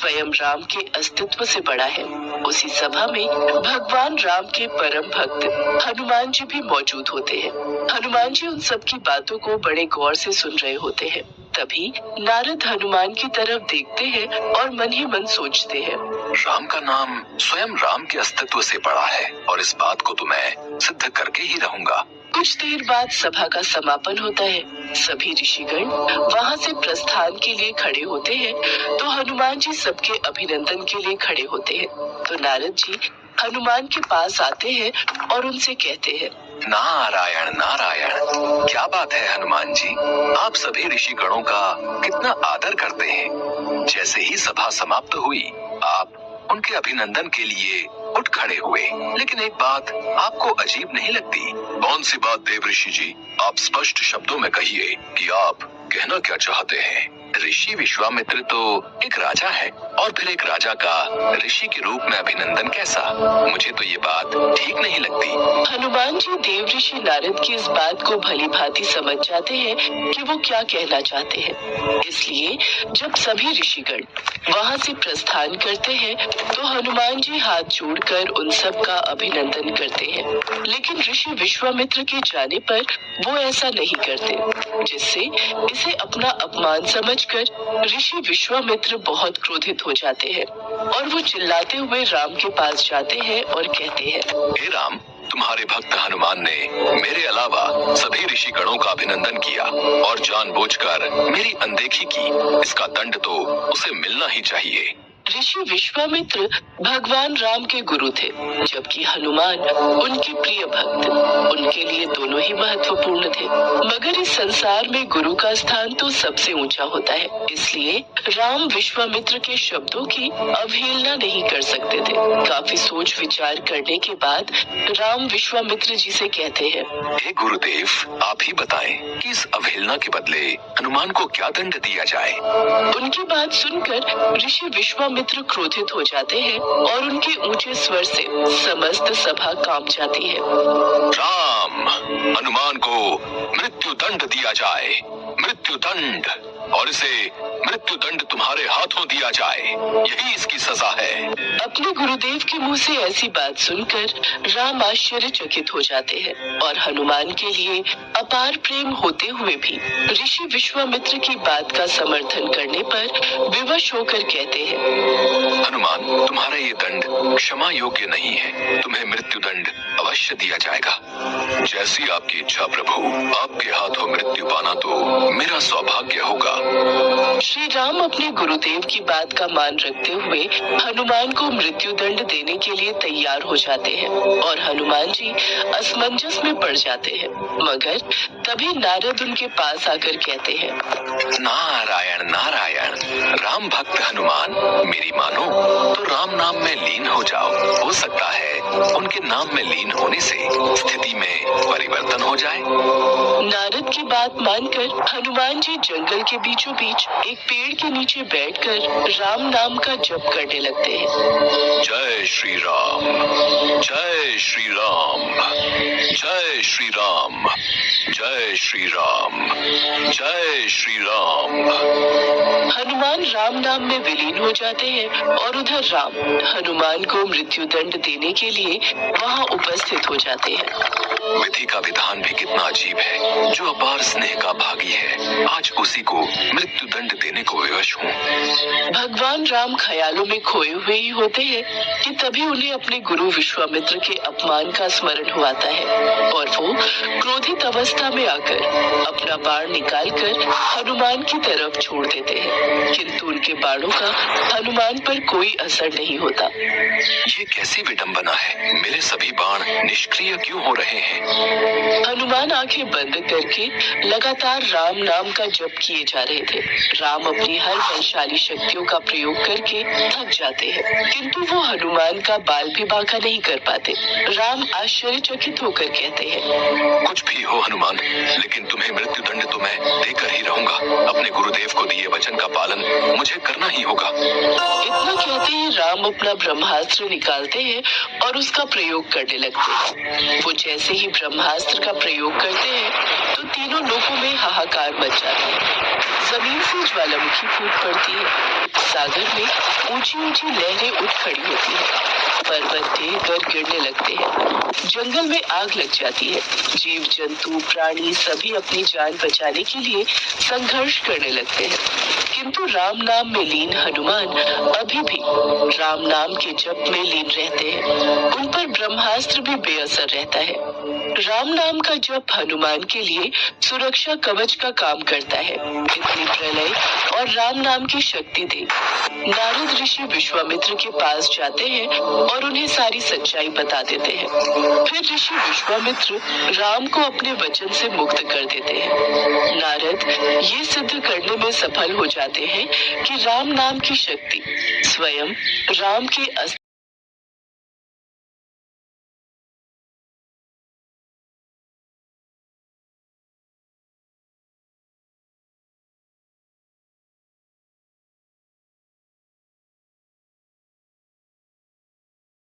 स्वयं राम के अस्तित्व से बड़ा है। उसी सभा में भगवान राम के परम भक्त हनुमान जी भी मौजूद होते हैं। हनुमान जी उन सब की बातों को बड़े गौर से सुन रहे होते हैं। तभी नारद हनुमान की तरफ देखते हैं और मन ही मन सोचते हैं, राम का नाम स्वयं राम के अस्तित्व से बड़ा है और इस बात को तो मैं सिद्ध करके ही रहूंगा। कुछ देर बाद सभा का समापन होता है। सभी ऋषिगण वहां से प्रस्थान के लिए खड़े होते हैं तो हनुमान जी सबके अभिनंदन के लिए खड़े होते हैं। तो नारद जी हनुमान के पास आते हैं और उनसे कहते हैं, नारायण नारायण, क्या बात है हनुमान जी, आप सभी ऋषि गणों का कितना आदर करते हैं। जैसे ही सभा समाप्त हुई आप उनके अभिनंदन के लिए उठ खड़े हुए, लेकिन एक बात आपको अजीब नहीं लगती? कौन सी बात देवऋषि जी, आप स्पष्ट शब्दों में कहिए कि आप कहना क्या चाहते हैं। ऋषि विश्वामित्र तो एक राजा है और फिर एक राजा का ऋषि के रूप में अभिनंदन कैसा? मुझे तो ये बात ठीक नहीं लगती। हनुमान जी देव ऋषि नारद की इस बात को भली भांति समझ जाते हैं कि वो क्या कहना चाहते हैं। इसलिए जब सभी ऋषिगण वहां से प्रस्थान करते हैं तो हनुमान जी हाथ जोड़कर उन सब का अभिनंदन करते हैं। लेकिन ऋषि विश्वामित्र के जाने पर वो ऐसा नहीं करते, जिससे इसे अपना अपमान समझकर ऋषि विश्वामित्र बहुत क्रोधित हो जाते हैं और वो चिल्लाते हुए राम के पास जाते हैं और कहते हैं, हे राम, तुम्हारे भक्त हनुमान ने मेरे अलावा सभी ऋषि गणों का अभिनंदन किया और जानबूझकर मेरी अनदेखी की। इसका दंड तो उसे मिलना ही चाहिए। ऋषि विश्वामित्र भगवान राम के गुरु थे, जबकि हनुमान उनके प्रिय भक्त। उनके लिए दोनों ही महत्वपूर्ण थे, मगर इस संसार में गुरु का स्थान तो सबसे ऊंचा होता है। इसलिए राम विश्वामित्र के शब्दों की अवहेलना नहीं कर सकते थे। काफी सोच विचार करने के बाद राम विश्वामित्र जी से कहते हैं, हे गुरुदेव, आप ही बताएं कि इस अवहेलना के बदले हनुमान को क्या दंड दिया जाए। उनकी बात सुनकर ऋषि विश्वामित्र क्रोधित हो जाते हैं और उनके ऊंचे स्वर से समस्त सभा कांप जाती है। राम, हनुमान को मृत्यु दंड दिया जाए, मृत्यु दंड, और इसे मृत्यु दंड तुम्हारे हाथों दिया जाए, यही इसकी सजा है। अपने गुरुदेव के मुंह से ऐसी बात सुनकर राम आश्चर्यचकित हो जाते हैं और हनुमान के लिए अपार प्रेम होते हुए भी ऋषि विश्वामित्र की बात का समर्थन करने पर विवश होकर कहते हैं, हनुमान, तुम्हारा ये दंड क्षमा योग्य नहीं है, तुम्हें मृत्यु दंड अवश्य दिया जाएगा। जैसी आपकी इच्छा प्रभु, आपके हाथों मृत्यु पाना तो मेरा सौभाग्य होगा। श्री राम अपने गुरुदेव की बात का मान रखते हुए हनुमान को मृत्यु दंड देने के लिए तैयार हो जाते हैं और हनुमान जी असमंजस में पड़ जाते हैं। मगर तभी नारद उनके पास आकर कहते हैं, नारायण नारायण, राम भक्त हनुमान, मेरी मानो तो राम नाम में लीन हो जाओ। हो सकता है उनके नाम में लीन होने से स्थिति में परिवर्तन हो जाए। नारद की बात मानकर हनुमान जी जंगल के बीचों बीच एक पेड़ के नीचे बैठकर राम नाम का जप करने लगते हैं। जय श्री राम, जय श्री राम, जय श्री राम, जय श्री राम, जय श्री राम। हनुमान राम नाम में विलीन हो जाते हैं और उधर राम हनुमान को मृत्यु दंड देने के लिए वहां उपस्थित हो जाते हैं। विधि का विधान भी कितना अजीब है। जो अपार स्नेह का भागी है, आज उसी को मृत्यु दंड देने को विवश हूँ। भगवान राम ख्यालों में खोए हुए ही होते हैं कि तभी उन्हें अपने गुरु विश्वामित्र के अपमान का स्मरण हुआता है और वो क्रोधित अवस्था में आकर अपना बाण निकालकर हनुमान की तरफ छोड़ देते हैं, किंतु उनके बाणों का हनुमान पर कोई असर नहीं होता। ये कैसी विडंबना है, मेरे सभी बाण निष्क्रिय क्यों हो रहे हैं? हनुमान आंखें बंद करके लगातार राम नाम का जप किए जा रहे थे। राम अपनी हर बलशाली शक्तियों का प्रयोग करके थक जाते हैं, किंतु वो हनुमान का बाल भी बांका नहीं कर पाते। राम आश्चर्यचकित होकर कहते हैं, कुछ भी हो हनुमान, लेकिन तुम्हें मृत्यु दंड तो मैं देकर ही रहूंगा। अपने गुरुदेव को दिए वचन का पालन मुझे करना ही होगा। इतना कहते ही राम अपना ब्रह्मास्त्र निकालते हैं और उसका प्रयोग करने लगते हैं। वो जैसे ही ब्रह्मास्त्र का प्रयोग करते हैं तो तो तीनों लोगों में हाहाकार मच जाता है। जमीन से ज्वालामुखी फूट पड़ती है, सागर में ऊंची ऊंची लहरें उठ खड़ी होती है, पर्वत गर गिरने लगते हैं, जंगल में आग लग जाती है, जीव जंतु प्राणी सभी अपनी जान बचाने के लिए संघर्ष करने लगते हैं। किंतु राम नाम में लीन हनुमान अभी भी राम नाम के जप में लीन रहते हैं। उन पर ब्रह्मास्त्र भी बेअसर रहता है। राम नाम का जप हनुमान के लिए सुरक्षा कवच का काम करता है। इतनी प्रलय और राम नाम की शक्ति दे नारद ऋषि विश्वामित्र के पास जाते हैं और उन्हें सारी सच्चाई बता देते हैं। फिर ऋषि विश्वामित्र राम को अपने वचन से मुक्त कर देते हैं। नारद ये सिद्ध करने में सफल हो जाते हैं कि राम नाम की शक्ति स्वयं राम के